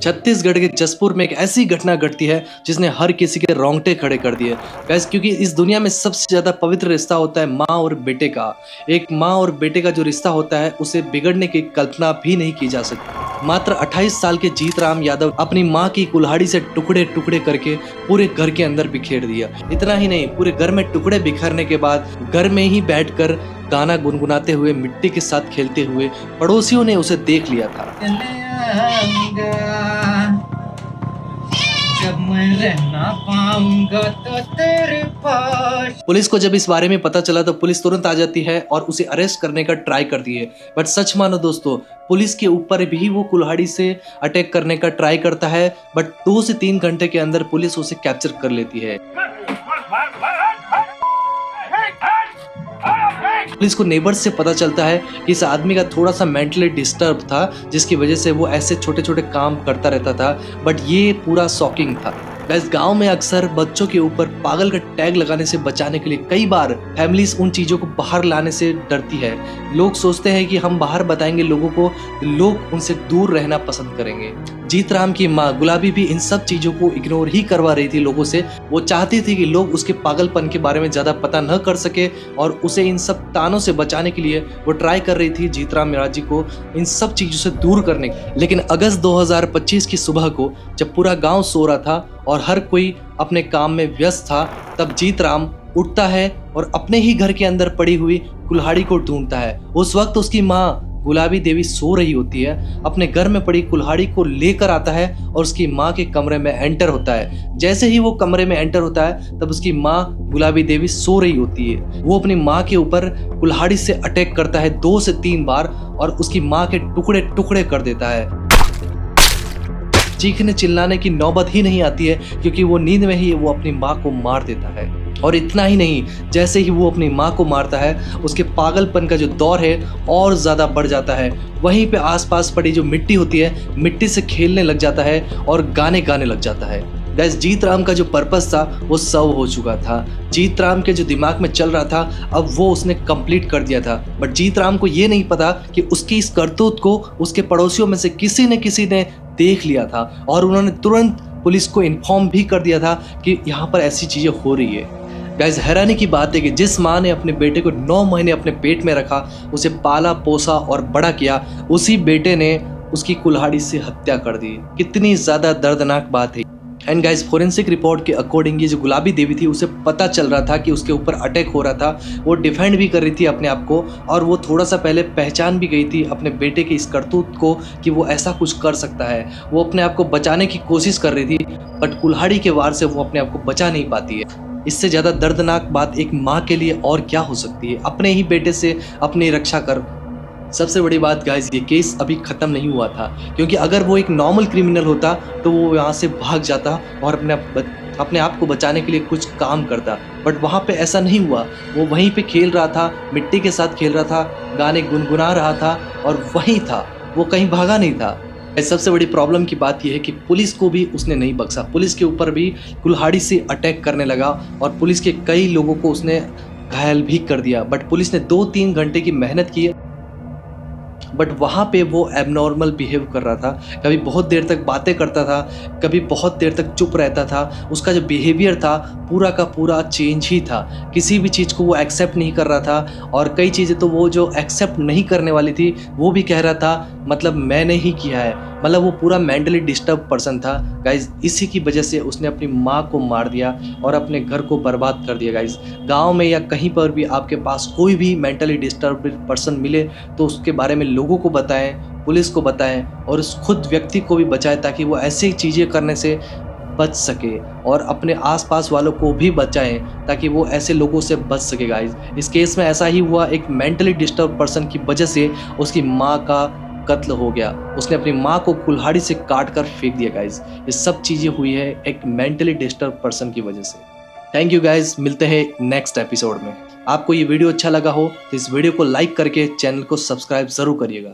छत्तीसगढ़ के जसपुर में एक ऐसी घटना घटती है जिसने हर किसी के रोंगटे खड़े कर दिए गाइस, क्योंकि इस दुनिया में सबसे ज्यादा पवित्र रिश्ता होता है माँ और बेटे का। एक माँ और बेटे का जो रिश्ता होता है उसे बिगड़ने की कल्पना भी नहीं की जा सकती। मात्र 28 साल के जीतराम यादव अपनी माँ की कुल्हाड़ी से टुकड़े टुकड़े करके पूरे घर के अंदर बिखेर दिया। इतना ही नहीं, पूरे घर में टुकड़े बिखरने के बाद घर में ही बैठकर गाना गुनगुनाते हुए मिट्टी के साथ खेलते हुए पड़ोसियों ने उसे देख लिया था। जब मैं रहना पाऊंगा तो तेरे पास। पुलिस को जब इस बारे में पता चला तो पुलिस तुरंत आ जाती है और उसे अरेस्ट करने का ट्राई करती है। बट सच मानो दोस्तों, पुलिस के ऊपर भी वो कुल्हाड़ी से अटैक करने का ट्राई करता है, बट 2 से 3 घंटे के अंदर पुलिस उसे कैप्चर कर लेती है। पुलिस को नेबर्स से पता चलता है कि इस आदमी का थोड़ा सा मेंटली डिस्टर्ब था, जिसकी वजह से वो ऐसे छोटे छोटे काम करता रहता था। बट ये पूरा शॉकिंग था। गाइस, गांव में अक्सर बच्चों के ऊपर पागल का टैग लगाने से बचाने के लिए कई बार फैमिलीज उन चीज़ों को बाहर लाने से डरती है। लोग सोचते हैं कि हम बाहर बताएंगे लोगों को, लोग उनसे दूर रहना पसंद करेंगे। जीतराम की माँ गुलाबी भी इन सब चीज़ों को इग्नोर ही करवा रही थी लोगों से। वो चाहती थी कि लोग उसके पागलपन के बारे में ज़्यादा पता न कर सके और उसे इन सब तानों से बचाने के लिए वो ट्राई कर रही थी जीतराम जी को इन सब चीज़ों से दूर करने की। लेकिन अगस्त 2025 की सुबह को जब पूरा गांव सो रहा था और हर कोई अपने काम में व्यस्त था, तब जीतराम उठता है और अपने ही घर के अंदर पड़ी हुई कुल्हाड़ी को ढूंढता है। उस वक्त उसकी माँ गुलाबी देवी सो रही होती है। अपने घर में पड़ी कुल्हाड़ी को लेकर आता है और उसकी माँ के कमरे में एंटर होता है। जैसे ही वो कमरे में एंटर होता है तब उसकी माँ गुलाबी देवी सो रही होती है। वो अपनी माँ के ऊपर कुल्हाड़ी से अटैक करता है 2 से 3 बार और उसकी माँ के टुकड़े टुकड़े कर देता है। चीखने चिल्लाने की नौबत ही नहीं आती है, क्योंकि वो नींद में ही वो अपनी माँ को मार देता है। और इतना ही नहीं, जैसे ही वो अपनी माँ को मारता है उसके पागलपन का जो दौर है और ज़्यादा बढ़ जाता है। वहीं पे आसपास पड़ी जो मिट्टी होती है, मिट्टी से खेलने लग जाता है और गाने गाने लग जाता है। गाइस, जीतराम का जो पर्पस था वो सव हो चुका था। जीतराम के जो दिमाग में चल रहा था अब वो उसने कंप्लीट कर दिया था। बट जीतराम को ये नहीं पता कि उसकी इस करतूत को उसके पड़ोसियों में से किसी ने देख लिया था और उन्होंने तुरंत पुलिस को इन्फॉर्म भी कर दिया था कि यहाँ पर ऐसी चीज़ें हो रही है। गाइस, हैरानी की बात है कि जिस माँ ने अपने बेटे को 9 महीने अपने पेट में रखा, उसे पाला पोसा और बड़ा किया, उसी बेटे ने उसकी कुल्हाड़ी से हत्या कर दी। कितनी ज़्यादा दर्दनाक बात है। एंड गाइस, फोरेंसिक रिपोर्ट के अकॉर्डिंग ये जो गुलाबी देवी थी उसे पता चल रहा था कि उसके ऊपर अटैक हो रहा था। वो डिफेंड भी कर रही थी अपने आप को और वो थोड़ा सा पहले पहचान भी गई थी अपने बेटे के इस करतूत को कि वो ऐसा कुछ कर सकता है। वो अपने आप को बचाने की कोशिश कर रही थी, बट कुल्हाड़ी के वार से वो अपने आप को बचा नहीं पाती है। इससे ज़्यादा दर्दनाक बात एक माँ के लिए और क्या हो सकती है, अपने ही बेटे से अपनी रक्षा कर। सबसे बड़ी बात गाइस, ये केस अभी ख़त्म नहीं हुआ था, क्योंकि अगर वो एक नॉर्मल क्रिमिनल होता तो वो यहाँ से भाग जाता और अपने आप को बचाने के लिए कुछ काम करता। बट वहाँ पे ऐसा नहीं हुआ। वो वहीं पे खेल रहा था, मिट्टी के साथ खेल रहा था, गाने गुनगुना रहा था और वहीं था, वो कहीं भागा नहीं था। सबसे बड़ी प्रॉब्लम की बात यह है कि पुलिस को भी उसने नहीं बख्शा। पुलिस के ऊपर भी कुल्हाड़ी से अटैक करने लगा और पुलिस के कई लोगों को उसने घायल भी कर दिया। बट पुलिस ने 2-3 घंटे की मेहनत की, बट वहाँ पे वो एबनॉर्मल बिहेव कर रहा था। कभी बहुत देर तक बातें करता था, कभी बहुत देर तक चुप रहता था। उसका जो बिहेवियर था पूरा का पूरा चेंज ही था। किसी भी चीज़ को वो एक्सेप्ट नहीं कर रहा था और कई चीज़ें तो वो जो एक्सेप्ट नहीं करने वाली थी वो भी कह रहा था मतलब मैंने ही किया है। मतलब वो पूरा मेंटली डिस्टर्ब पर्सन था गाइज। इसी की वजह से उसने अपनी माँ को मार दिया और अपने घर को बर्बाद कर दिया। गाइज, गांव में या कहीं पर भी आपके पास कोई भी मेंटली डिस्टर्ब पर्सन मिले तो उसके बारे में लोगों को बताएं, पुलिस को बताएं और उस खुद व्यक्ति को भी बचाएं, ताकि वो ऐसी चीज़ें करने से बच सके और अपने आसपास वालों को भी बचाएं ताकि वो ऐसे लोगों से बच सके। गाइज, इस केस में ऐसा ही हुआ। एक मेंटली डिस्टर्ब पर्सन की वजह से उसकी माँ का कत्ल हो गया। उसने अपनी माँ को कुल्हाड़ी से काट कर फेंक दिया। गाइज, ये सब चीज़ें हुई है एक मेंटली डिस्टर्ब पर्सन की वजह से। थैंक यू गाइज, मिलते हैं नेक्स्ट एपिसोड में। आपको ये वीडियो अच्छा लगा हो तो इस वीडियो को लाइक करके चैनल को सब्सक्राइब ज़रूर करिएगा।